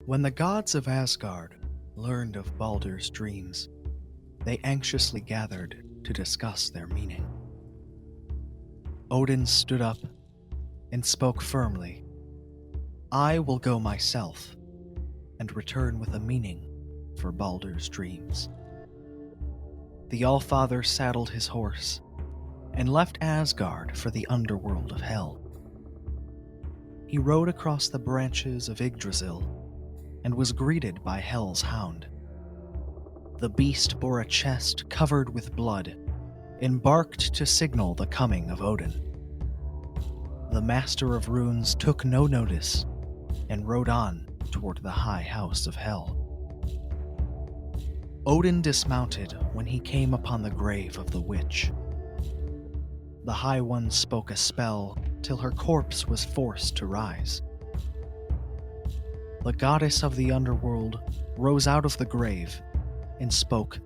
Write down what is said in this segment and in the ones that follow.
When the gods of Asgard learned of Baldr's dreams, they anxiously gathered to discuss their meaning. Odin stood up and spoke firmly. "I will go myself and return with a meaning for Baldr's dreams." The Allfather saddled his horse and left Asgard for the underworld of Hel. He rode across the branches of Yggdrasil and was greeted by Hel's hound. The beast bore a chest covered with blood and barked to signal the coming of Odin. The Master of Runes took no notice and rode on toward the high house of Hel. Odin dismounted when he came upon the grave of the witch. The High One spoke a spell till her corpse was forced to rise. The goddess of the underworld rose out of the grave and spoke,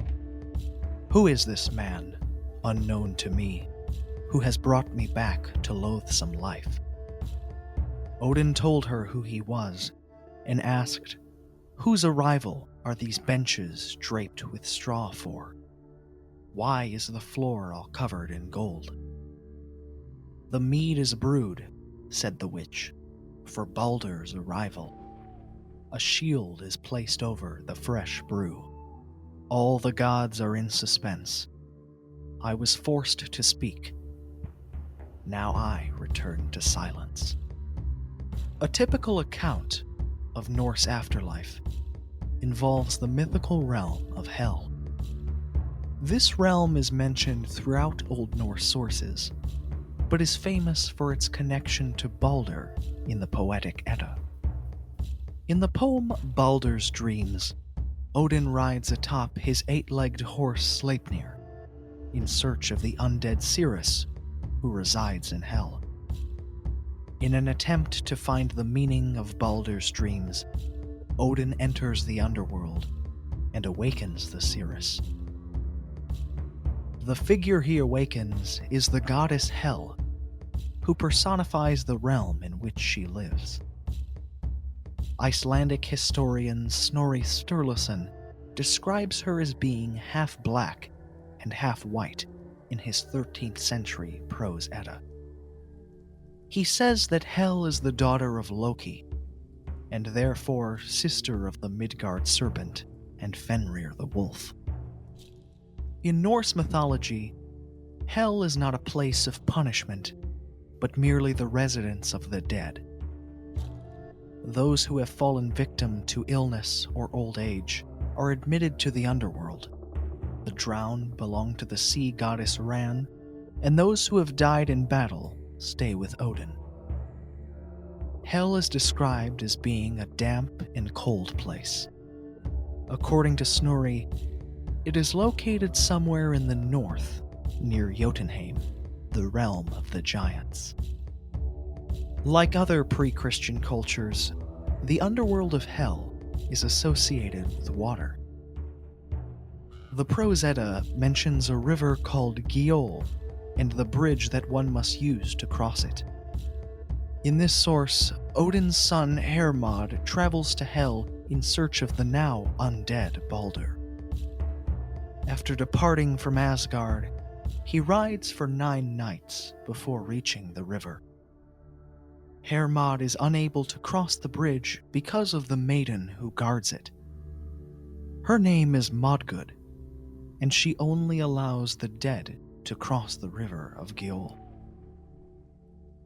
"Who is this man, unknown to me, who has brought me back to loathsome life?" Odin told her who he was and asked, "Whose arrival are these benches draped with straw for? Why is the floor all covered in gold?" "The mead is brewed," said the witch, "for Baldr's arrival. A shield is placed over the fresh brew. All the gods are in suspense. I was forced to speak. Now I return to silence." A typical account of Norse afterlife involves the mythical realm of Hel. This realm is mentioned throughout Old Norse sources, but is famous for its connection to Baldr in the poetic Edda. In the poem Baldr's Dreams, Odin rides atop his 8-legged horse Sleipnir in search of the undead Cirrus who resides in Hel. In an attempt to find the meaning of Baldr's dreams, Odin enters the underworld and awakens the Cirrus. The figure he awakens is the goddess Hel, who personifies the realm in which she lives. Icelandic historian Snorri Sturluson describes her as being half black and half white in his 13th century prose Edda. He says that Hel is the daughter of Loki, and therefore sister of the Midgard serpent and Fenrir the wolf. In Norse mythology, Hel is not a place of punishment, but merely the residence of the dead. Those who have fallen victim to illness or old age are admitted to the underworld. The drowned belong to the sea goddess Ran, and those who have died in battle stay with Odin. Hel is described as being a damp and cold place. According to Snorri, it is located somewhere in the north, near Jotunheim, the realm of the giants. Like other pre-Christian cultures, the underworld of Hel is associated with water. The Prose Edda mentions a river called Gjoll and the bridge that one must use to cross it. In this source, Odin's son Hermod travels to Hel in search of the now undead Baldr. After departing from Asgard, he rides for 9 nights before reaching the river. Hermod is unable to cross the bridge because of the maiden who guards it. Her name is Modgud, and she only allows the dead to cross the river of Gjoll.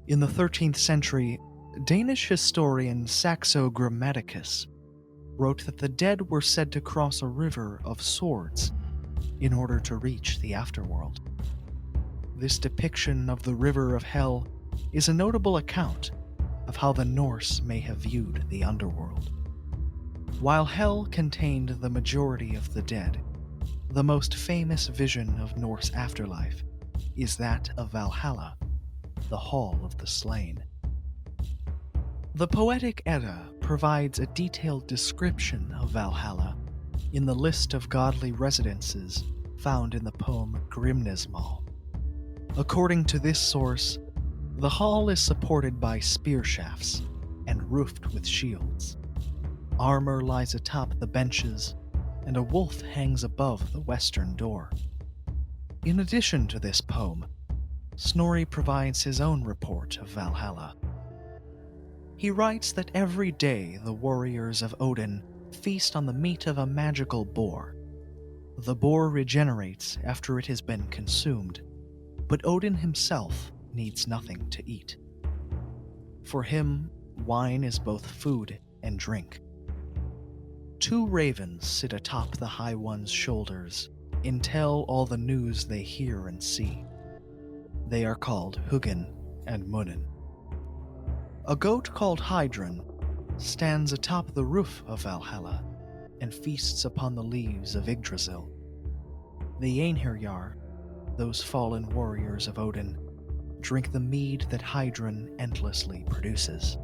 In the 13th century, Danish historian Saxo Grammaticus wrote that the dead were said to cross a river of swords in order to reach the afterworld. This depiction of the river of Hel is a notable account of how the Norse may have viewed the underworld. While Hel contained the majority of the dead, the most famous vision of Norse afterlife is that of Valhalla, the Hall of the Slain. The poetic Edda provides a detailed description of Valhalla in the list of godly residences found in the poem Grimnismal. According to this source, the hall is supported by spear shafts and roofed with shields. Armor lies atop the benches, and a wolf hangs above the western door. In addition to this poem, Snorri provides his own report of Valhalla. He writes that every day the warriors of Odin feast on the meat of a magical boar. The boar regenerates after it has been consumed, but Odin himself needs nothing to eat. For him, wine is both food and drink. Two ravens sit atop the High One's shoulders and tell all the news they hear and see. They are called Hugin and Munin. A goat called Hydrun stands atop the roof of Valhalla and feasts upon the leaves of Yggdrasil. The Einherjar, those fallen warriors of Odin, drink the mead that Hydrun endlessly produces.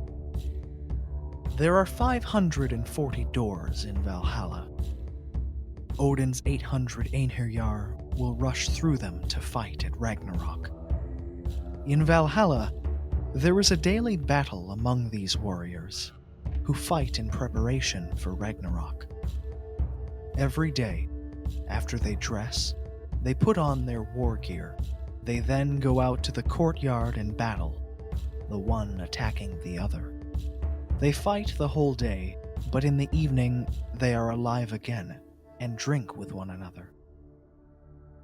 There are 540 doors in Valhalla. Odin's 800 Einherjar will rush through them to fight at Ragnarok. In Valhalla, there is a daily battle among these warriors, who fight in preparation for Ragnarok. Every day, after they dress, they put on their war gear. They then go out to the courtyard and battle, the one attacking the other. They fight the whole day, but in the evening they are alive again and drink with one another.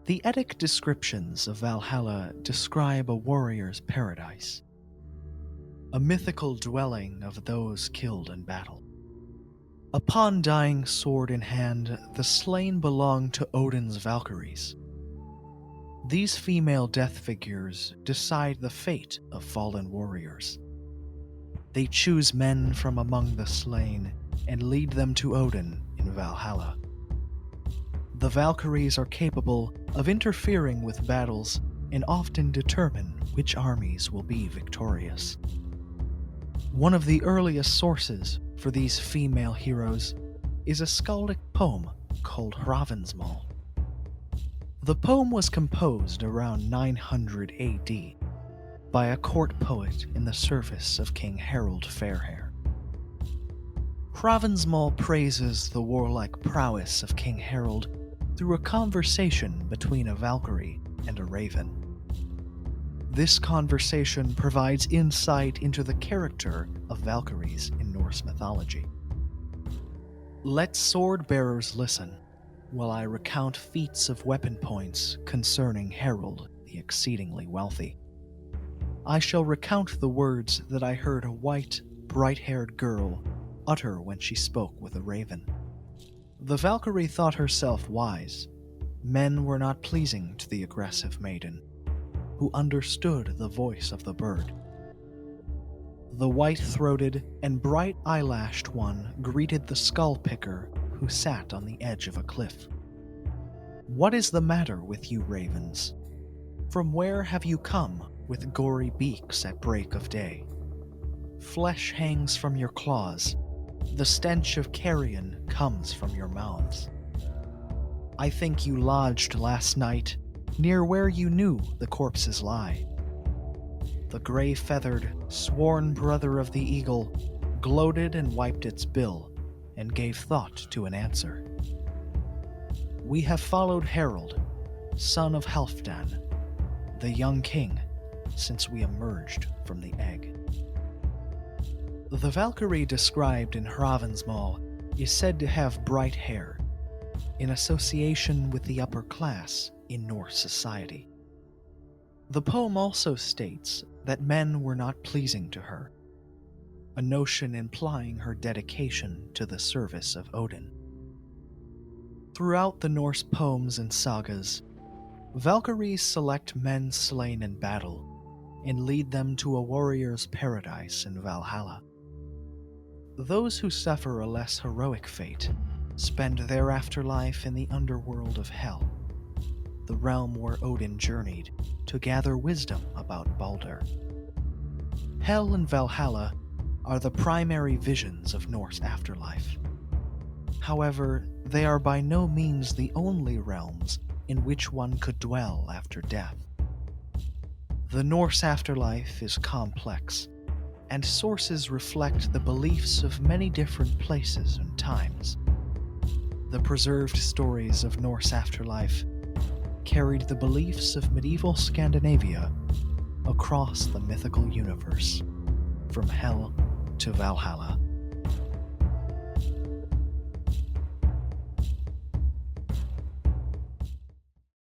The Eddic descriptions of Valhalla describe a warrior's paradise, a mythical dwelling of those killed in battle. Upon dying sword in hand, the slain belong to Odin's Valkyries. These female death figures decide the fate of fallen warriors. They choose men from among the slain and lead them to Odin in Valhalla. The Valkyries are capable of interfering with battles and often determine which armies will be victorious. One of the earliest sources for these female heroes is a skaldic poem called Hrafnsmal. The poem was composed around 900 AD by a court poet in the service of King Harald Fairhair. Hrafnsmal praises the warlike prowess of King Harald through a conversation between a Valkyrie and a raven. This conversation provides insight into the character of Valkyries in Norse mythology. Let sword-bearers listen, while I recount feats of weapon points concerning Harald the exceedingly wealthy. I shall recount the words that I heard a white, bright-haired girl utter when she spoke with a raven. The Valkyrie thought herself wise. Men were not pleasing to the aggressive maiden, who understood the voice of the bird. The white-throated and bright-eyelashed one greeted the skull-picker who sat on the edge of a cliff. "What is the matter with you ravens? From where have you come with gory beaks at break of day? Flesh hangs from your claws. The stench of carrion comes from your mouths. I think you lodged last night near where you knew the corpses lie." The gray-feathered, sworn brother of the eagle gloated and wiped its bill and gave thought to an answer. "We have followed Harald, son of Halfdan, the young king, since we emerged from the egg." The Valkyrie described in Hrafnsmal is said to have bright hair, in association with the upper class in Norse society. The poem also states that men were not pleasing to her, a notion implying her dedication to the service of Odin. Throughout the Norse poems and sagas, Valkyries select men slain in battle and lead them to a warrior's paradise in Valhalla. Those who suffer a less heroic fate spend their afterlife in the underworld of Hel, the realm where Odin journeyed to gather wisdom about Baldr. Hel and Valhalla are the primary visions of Norse afterlife. However, they are by no means the only realms in which one could dwell after death. The Norse afterlife is complex, and sources reflect the beliefs of many different places and times. The preserved stories of Norse afterlife carried the beliefs of medieval Scandinavia across the mythical universe, from Hel to Valhalla.